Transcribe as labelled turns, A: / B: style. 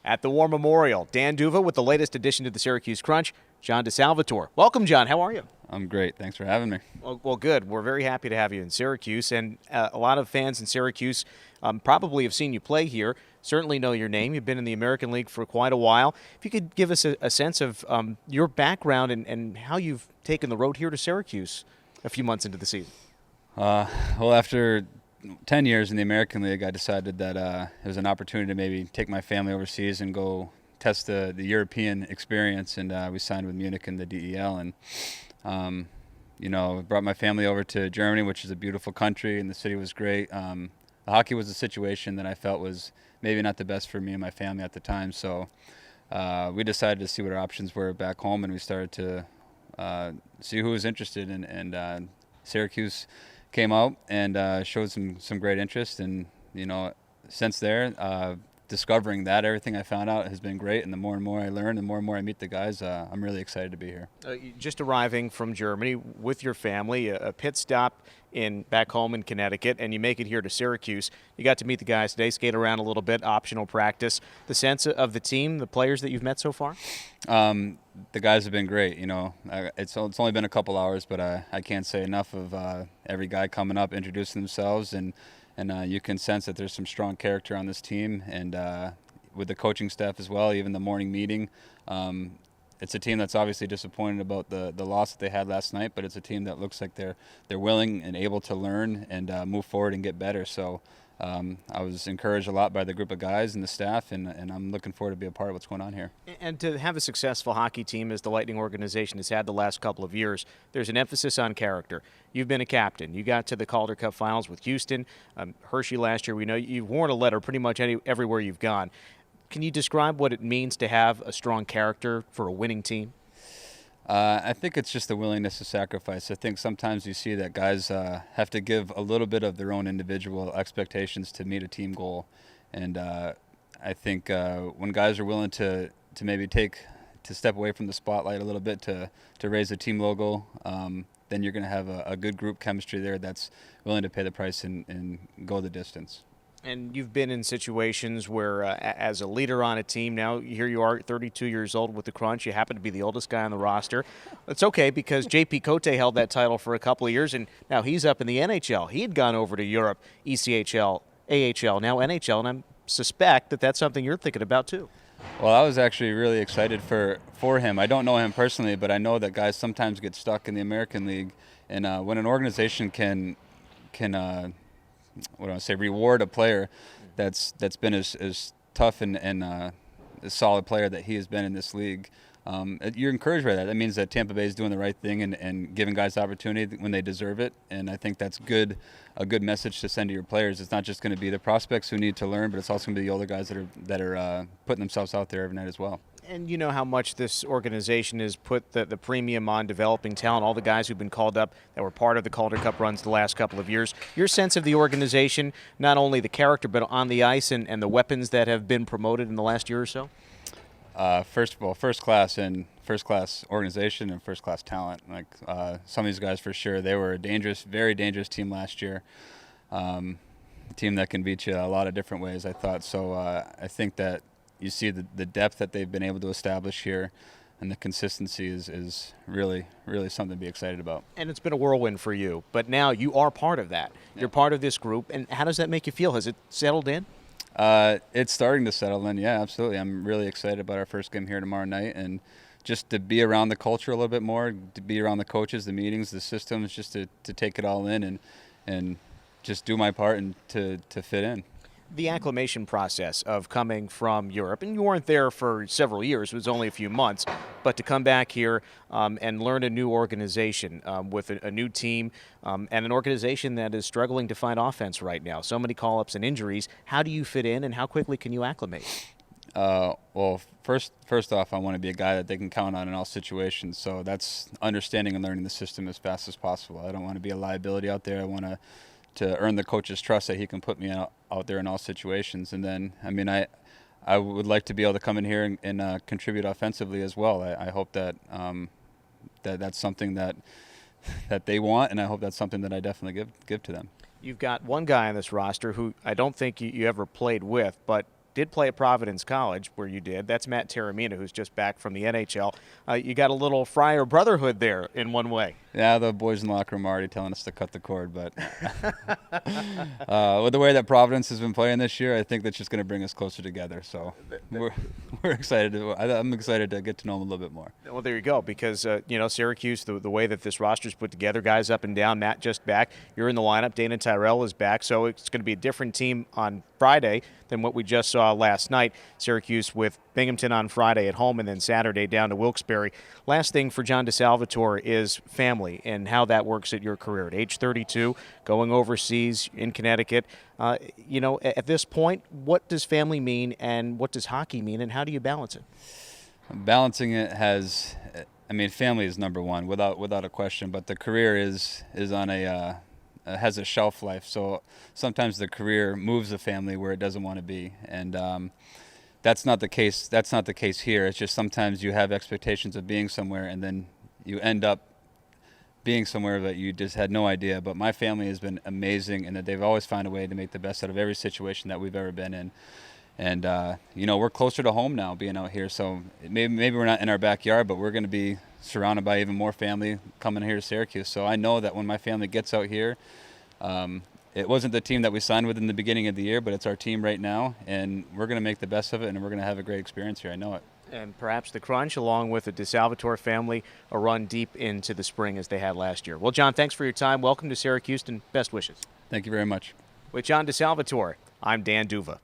A: At the War Memorial, Dan Duva with the latest addition to the Syracuse Crunch, Jon DiSalvatore. Welcome, John. How are you?
B: I'm great. Thanks for having me.
A: Well, good. We're very happy to have you in Syracuse, and a lot of fans in Syracuse probably have seen you play here, certainly know your name. You've been in the American League for quite a while. If you could give us a sense of your background and how you've taken the road here to Syracuse a few months into the season.
B: Well, after 10 years in the American League, I decided that it was an opportunity to maybe take my family overseas and go test the European experience, and we signed with Munich in the DEL, and brought my family over to Germany, which is a beautiful country, and the city was great. The hockey was a situation that I felt was maybe not the best for me and my family at the time, so we decided to see what our options were back home, and we started to see who was interested, and Syracuse came out and showed some great interest, and since there, discovering that everything I found out has been great, and the more and more I learn, the more and more I meet the guys, I'm really excited to be here.
A: Just arriving from Germany with your family, a pit stop back home in Connecticut, and you make it here to Syracuse. You got to meet the guys today, skate around a little bit, optional practice. The sense of the team, the players that you've met so far?
B: The guys have been great. It's only been a couple hours, but I can't say enough of every guy coming up, introducing themselves, and you can sense that there's some strong character on this team, and with the coaching staff as well, even the morning meeting. It's a team that's obviously disappointed about the loss that they had last night, but it's a team that looks like they're willing and able to learn and move forward and get better. So I was encouraged a lot by the group of guys and the staff, and I'm looking forward to be a part of what's going on here.
A: And to have a successful hockey team as the Lightning organization has had the last couple of years, there's an emphasis on character. You've been a captain. You got to the Calder Cup finals with Houston. Hershey last year, we know you've worn a letter pretty much everywhere you've gone. Can you describe what it means to have a strong character for a winning team?
B: I think it's just the willingness to sacrifice. I think sometimes you see that guys have to give a little bit of their own individual expectations to meet a team goal. And I think when guys are willing to maybe step away from the spotlight a little bit to raise the team logo, then you're going to have a good group chemistry there that's willing to pay the price and go the distance.
A: And you've been in situations where, as a leader on a team, now here you are, 32 years old with the Crunch. You happen to be the oldest guy on the roster. It's okay because JP Cote held that title for a couple of years, and now he's up in the NHL. He had gone over to Europe, ECHL, AHL, now NHL, and I suspect that that's something you're thinking about too.
B: Well, I was actually really excited for him. I don't know him personally, but I know that guys sometimes get stuck in the American League, and when an organization can reward a player that's been as tough and a solid player that he has been in this league, you're encouraged by that. That means that Tampa Bay is doing the right thing and giving guys opportunity when they deserve it, and I think that's a good message to send to your players. It's not just going to be the prospects who need to learn, but it's also going to be the older guys that are putting themselves out there every night as well.
A: And you know how much this organization has put the premium on developing talent, all the guys who've been called up that were part of the Calder Cup runs the last couple of years. Your sense of the organization, not only the character, but on the ice and the weapons that have been promoted in the last year or so?
B: First of all, first class organization and first class talent. Like some of these guys, for sure, they were a very dangerous team last year. A team that can beat you a lot of different ways, I thought. So I think that you see the depth that they've been able to establish here, and the consistency is really, really something to be excited about.
A: And it's been a whirlwind for you, but now you are part of that. Yeah. You're part of this group, and how does that make you feel? Has it settled in?
B: It's starting to settle in, yeah, absolutely. I'm really excited about our first game here tomorrow night, and just to be around the culture a little bit more, to be around the coaches, the meetings, the systems, just to take it all in and just do my part and to fit in.
A: The acclimation process of coming from Europe, and you weren't there for several years, it was only a few months, but to come back here and learn a new organization with a new team and an organization that is struggling to find offense right now. So many call-ups and injuries. How do you fit in, and how quickly can you acclimate?
B: Well, first off, I want to be a guy that they can count on in all situations. So that's understanding and learning the system as fast as possible. I don't want to be a liability out there. I want to earn the coach's trust that he can put me out there in all situations. And then, I would like to be able to come in here and contribute offensively as well. I hope that that's something that they want, and I hope that's something that I definitely give to them.
A: You've got one guy on this roster who I don't think you ever played with, but did play at Providence College, where you did. That's Matt Taramina, who's just back from the NHL. You got a little Friar brotherhood there in one way.
B: Yeah, the boys in the locker room are already telling us to cut the cord, but with the way that Providence has been playing this year, I think that's just going to bring us closer together. So we're excited. I'm excited to get to know them a little bit more.
A: Well, there you go, because, Syracuse, the way that this roster's put together, guys up and down, Matt just back, you're in the lineup, Dana Tyrell is back, so it's going to be a different team on Friday than what we just saw last night. Syracuse with Binghamton on Friday at home, and then Saturday down to Wilkes-Barre. Last thing for Jon DiSalvatore is family and how that works at your career. At age 32, going overseas in Connecticut, at this point, what does family mean and what does hockey mean, and how do you balance it?
B: Balancing it family is number one without a question, but the career is on has a shelf life. So sometimes the career moves the family where it doesn't want to be, and that's not the case. That's not the case here. It's just sometimes you have expectations of being somewhere, and then you end up being somewhere that you just had no idea. But my family has been amazing, and that they've always found a way to make the best out of every situation that we've ever been in. And we're closer to home now being out here, so maybe we're not in our backyard, but we're going to be surrounded by even more family coming here to Syracuse. So I know that when my family gets out here, it wasn't the team that we signed with in the beginning of the year, but it's our team right now, and we're going to make the best of it, and we're going to have a great experience here. I know it.
A: And perhaps the Crunch, along with the DiSalvatore family, a run deep into the spring as they had last year. Well, Jon, thanks for your time. Welcome to Syracuse, and best wishes.
B: Thank you very much.
A: With Jon DiSalvatore, I'm Dan Duva.